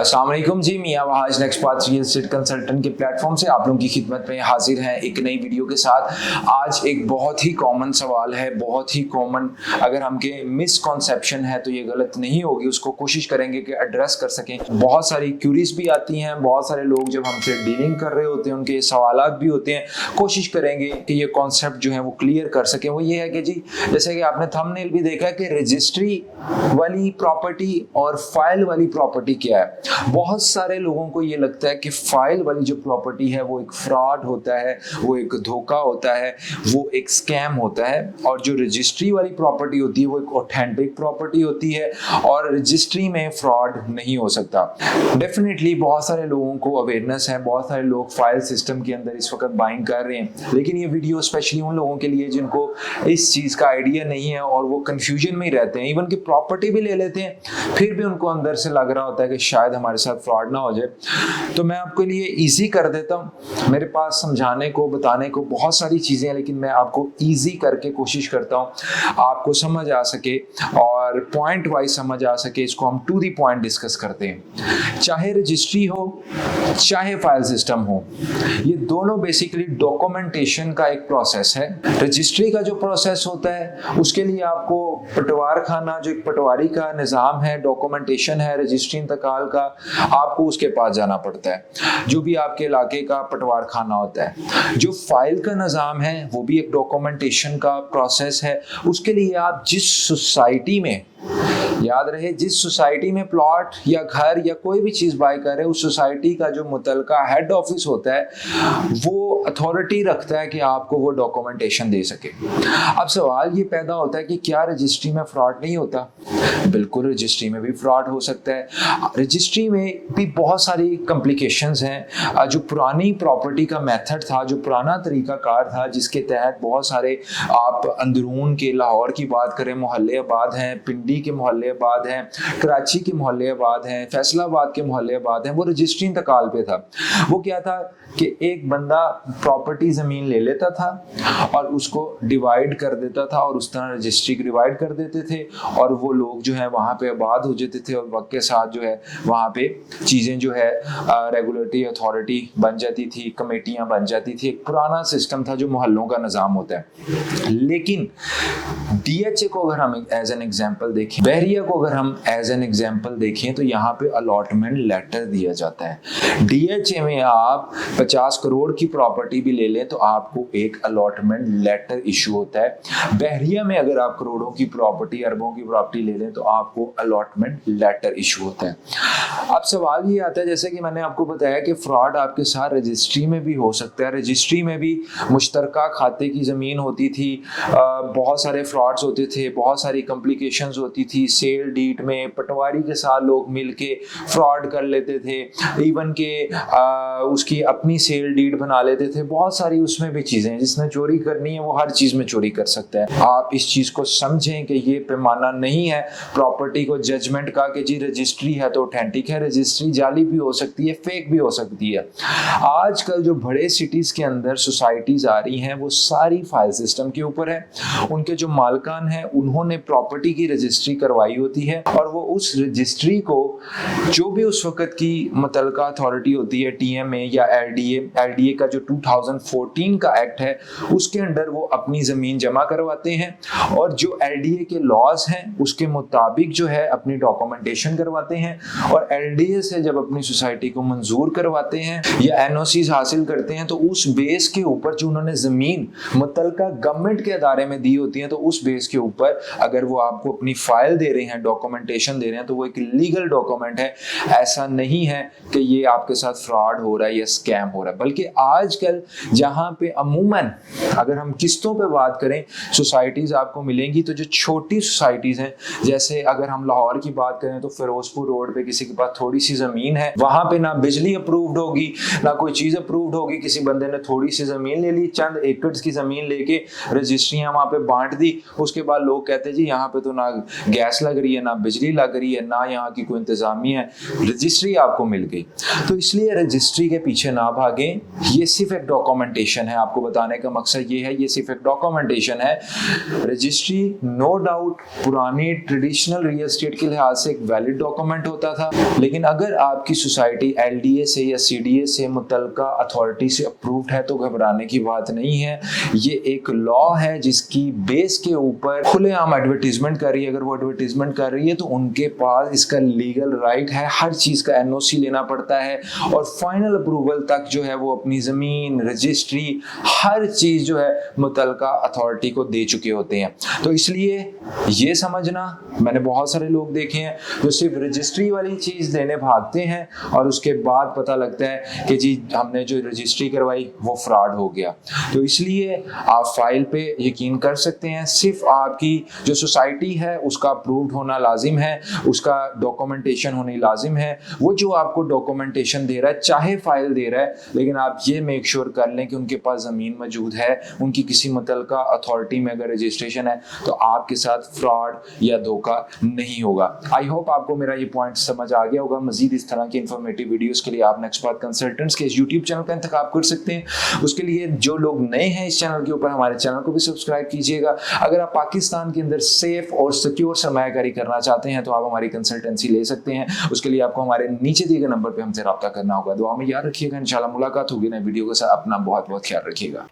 अस्सलाम वालेकुम जी, Mian Wahaj next path real estate consultant के प्लेटफॉर्म से आप लोगों की खिदमत में हाजिर हैं एक नई वीडियो के साथ। आज एक बहुत ही कॉमन सवाल है, बहुत ही कॉमन, अगर हमके मिसकॉन्सेप्शन है तो ये गलत नहीं होगी, उसको कोशिश करेंगे कि एड्रेस कर सकें। बहुत सारी क्यूरीज भी आती हैं, बहुत सारे लोग जब हमसे डीलिंग कर रहे होते हैं उनके सवालात भी होते हैं। कोशिश करेंगे कि ये कॉन्सेप्ट जो है वो क्लियर कर सकें। वो ये है कि जी, जैसे कि आपने थंबनेल भी देखा कि रजिस्ट्री वाली प्रॉपर्टी और फाइल वाली प्रॉपर्टी क्या है। बहुत सारे लोगों को ये लगता है कि फाइल वाली जो प्रॉपर्टी है वो एक फ्रॉड होता है, वो एक धोखा होता है, वो एक स्कैम होता है, और जो रजिस्ट्री वाली प्रॉपर्टी होती है वो एक ऑथेंटिक प्रॉपर्टी होती है और रजिस्ट्री में फ्रॉड नहीं हो सकता। डेफिनेटली बहुत सारे लोगों को अवेयरनेस है, बहुत सारे लोग फाइल सिस्टम के अंदर इस वक्त बाइंग कर रहे हैं, लेकिन ये वीडियो स्पेशली उन लोगों के लिए जिनको इस चीज़ का आइडिया नहीं है और वो कंफ्यूजन में ही रहते हैं। इवन की प्रॉपर्टी भी ले लेते हैं, फिर भी उनको अंदर से लग रहा होता है कि शायद हमारे साथ फ्रॉड ना हो जाए। तो मैं आपके लिए इजी कर देता हूँ। मेरे पास समझाने को, बताने को बहुत सारी चीज़ें हैं, लेकिन मैं आपको इजी करके कोशिश करता हूँ आपको समझ आ सके और पॉइंट वाइज समझ आ सके। इसको हम टू दी पॉइंट डिस्कस करते हैं। चाहे रजिस्ट्री हो, चाहे फाइल सिस्टम हो, ये दोनों बेसिकली डॉक्यूमेंटेशन का एक प्रोसेस है। रजिस्ट्री का जो प्रोसेस होता है उसके लिए आपको पटवार खाना, जो एक पटवारी का निज़ाम है, डॉक्यूमेंटेशन है रजिस्ट्री इंतकाल का, आपको उसके पास जाना पड़ता है, जो भी आपके इलाके का पटवार खाना होता है। जो फाइल का निज़ाम है वो भी एक डॉक्यूमेंटेशन का प्रोसेस है। उसके लिए आप जिस सोसाइटी में, याद रहे, जिस सोसाइटी में प्लॉट या घर या कोई भी चीज़ बाय कर रहे हैं, उस सोसाइटी का जो मुतलका हेड ऑफिस होता है वो अथॉरिटी रखता है कि आपको वो डॉक्यूमेंटेशन दे सके। अब सवाल ये पैदा होता है कि क्या रजिस्ट्री में फ्रॉड नहीं होता? बिल्कुल, रजिस्ट्री में भी फ्रॉड हो सकता है। रजिस्ट्री में भी बहुत सारी कॉम्प्लिकेशंस हैं। जो पुरानी प्रॉपर्टी का मेथड था, जो पुराना तरीकाकार था, जिसके तहत बहुत सारे, आप अंदरून के लाहौर की बात करें, मोहल्ले आबाद हैं, पिंडी के मोहल्ले आबाद हैं, कराची के मोहल्ले आबाद हैं, फैसलाबाद के मोहल्ले आबाद हैं, वो रजिस्ट्री इंतकाल पे था। वो क्या था कि एक बंदा प्रॉपर्टी ज़मीन ले लेता था और उसको डिवाइड कर देता था और उस तरह रजिस्ट्री को डिवाइड कर देते थे, और वो लोग जो है वहाँ पे आबाद हो जाते थे और वक्त के साथ जो है वहाँ पे चीज़ें जो है रेगुलेटरी अथॉरिटी बन जाती थी, कमेटियाँ बन जाती थी। एक पुराना सिस्टम था जो मोहल्लों का निज़ाम होता है। लेकिन DHA को अगर हम एज एन एग्जाम्पल देखें, बहरिया को अगर हम एज एन एग्जाम्पल देखें, तो यहाँ पे अलॉटमेंट लेटर दिया जाता है। DHA में आप 50 करोड़ की प्रॉपर्टी भी ले लें तो आपको एक अलॉटमेंट लेटर इशू होता है। बहरिया में अगर आप करोड़ों की प्रॉपर्टी, अरबों की प्रॉपर्टी ले लें तो आपको अलॉटमेंट लेटर इशू होता है। अब सवाल ये आता है, जैसे कि मैंने आपको बताया कि फ्रॉड आपके साथ रजिस्ट्री में भी हो सकता है। रजिस्ट्री में भी मुश्तरका खाते की ज़मीन होती थी, बहुत सारे फ्रॉड्स होते थे, बहुत सारी कॉम्प्लिकेशंस होती थी। सेल डीड में पटवारी के साथ लोग मिलके फ्रॉड कर लेते थे, इवन के उसकी अपनी सेल डीड बना लेते थे। बहुत सारी उसमें भी चीज़ें हैं, जिसने चोरी करनी है वो हर चीज़ में चोरी कर सकता है। आप इस चीज़ को समझें कि ये पैमाना नहीं है प्रॉपर्टी को जजमेंट का कि जी रजिस्ट्री है तो ऑथेंटिक है। रजिस्ट्री जाली भी हो सकती है, फेक भी हो सकती है। आजकल जो बड़े सिटीज़ के अंदर सोसाइटीज़ आ रही हैं वो सारी फाइल सिस्टम के ऊपर है। उनके जो मालकान हैं उन्होंने प्रॉपर्टी की रजिस्ट्री करवाई होती है, और वो उस रजिस्ट्री को जो भी उस वक्त की मुतलका अथॉरिटी होती है, TMA या LDA का जो 2014 का एक्ट है उसके अंडर वो अपनी ज़मीन जमा करवाते हैं, और जो LDA के लॉज हैं उसके मुताबिक जो है अपनी डॉक्यूमेंटेशन करवाते हैं, और LDA से जब अपनी सोसाइटी को मंजूर करवाते हैं या NOCs हासिल करते हैं तो उस बेस के ऊपर जो उन्होंने ज़मीन मुतलका गवर्नमेंट के अदारे में दी होती है, तो उस बेस के ऊपर अगर वो आपको अपनी फाइल दे रहे हैं, डॉक्यूमेंटेशन दे रहे हैं, तो वो एक लीगल डॉक्यूमेंट है। ऐसा नहीं है कि ये आपके साथ फ्रॉड हो रहा है या स्कैम हो रहा है। बल्कि आजकल जहाँ पे अमूमन अगर हम किस्तों पे बात करें, सोसाइटीज़ आपको मिलेंगी, तो जो छोटी सोसाइटीज़ हैं, जैसे अगर हम लाहौर की बात करें तो फिरोजपुर रोड पे किसी के पास थोड़ी सी ज़मीन है, वहाँ पे ना बिजली अप्रूव्ड होगी, ना कोई चीज़ अप्रूव्ड होगी। किसी बंदे ने थोड़ी सी ज़मीन ले ली, चंद एकड़ की ज़मीन लेके रजिस्ट्रियाँ वहाँ पे बांट दी, उसके बाद लोग कहते हैं जी यहाँ पे तो ना गैस लग लग रही है, ना बिजली लग रही है, ना यहाँ की कोई इंतजामिया है, रजिस्ट्री आपको मिल गई। तो इसलिए रजिस्ट्री के पीछे ना भागें, ये सिर्फ एक डॉक्यूमेंटेशन है। आपको बताने का मकसद ये है, ये सिर्फ एक डॉक्यूमेंटेशन है। रजिस्ट्री नो डाउट पुरानी ट्रेडिशनल रियल एस्टेट के लिहाज से एक वैलिड डॉक्यूमेंट होता था, लेकिन अगर आपकी सोसाइटी LDA से या CDA से मुतलका अथॉरिटी से अप्रूव्ड है तो घबराने की बात नहीं है। ये एक लॉ है जिसकी बेस के ऊपर खुलेआम एडवर्टीजमेंट कर रही है। अगर वो एडवर्टीजमेंट कर रही है तो उनके पास इसका लीगल राइट है, हर चीज का NOC लेना पड़ता है और फाइनल अप्रूवल तक जो है वो अपनी जमीन, रजिस्ट्री, हर चीज जो है मुतलका अथॉरिटी को दे चुके होते हैं। तो इसलिए ये समझना, मैंने बहुत सारे लोग देखे हैं जो सिर्फ रजिस्ट्री वाली चीज देने भागते हैं और उसके बाद पता लगता है कि जी हमने जो रजिस्ट्री करवाई वो फ्रॉड हो गया। तो इसलिए आप फाइल पे यकीन कर सकते हैं, सिर्फ आपकी जो सोसाइटी है उसका अप्रूव्ड होना लाजिम है, उसका डॉक्यूमेंटेशन होनी लाजिम है। वो जो आपको डॉक्यूमेंटेशन दे रहा है, चाहे फाइल दे रहा है, लेकिन आप ये मेक श्योर कर लें कि उनके पास ज़मीन मौजूद है, उनकी किसी मुतलका अथॉरिटी में अगर रजिस्ट्रेशन है तो आपके साथ फ्रॉड या धोखा नहीं होगा। आई होप आपको मेरा ये पॉइंट समझ आ गया होगा। मजीद इस तरह की इंफॉर्मेटिव वीडियोस के लिए आप नेक्सपाथ कंसल्टेंट्स के इस यूट्यूब चैनल का इंतखाब कर सकते हैं। उसके लिए जो लोग नए हैं इस चैनल के ऊपर, हमारे चैनल को भी सब्सक्राइब कीजिएगा। अगर आप पाकिस्तान के अंदर सेफ और सिक्योर सरमायाकारी करना चाहते हैं तो आप हमारी कंसल्टेंसी ले सकते हैं। उसके लिए आपको हमारे नीचे दिए गए नंबर पर हमसे रब्ता करना होगा। दुआ में याद रखिएगा, इंशाल्लाह मुलाकात होगी नए वीडियो के साथ। अपना बहुत बहुत ख्याल रखिएगा।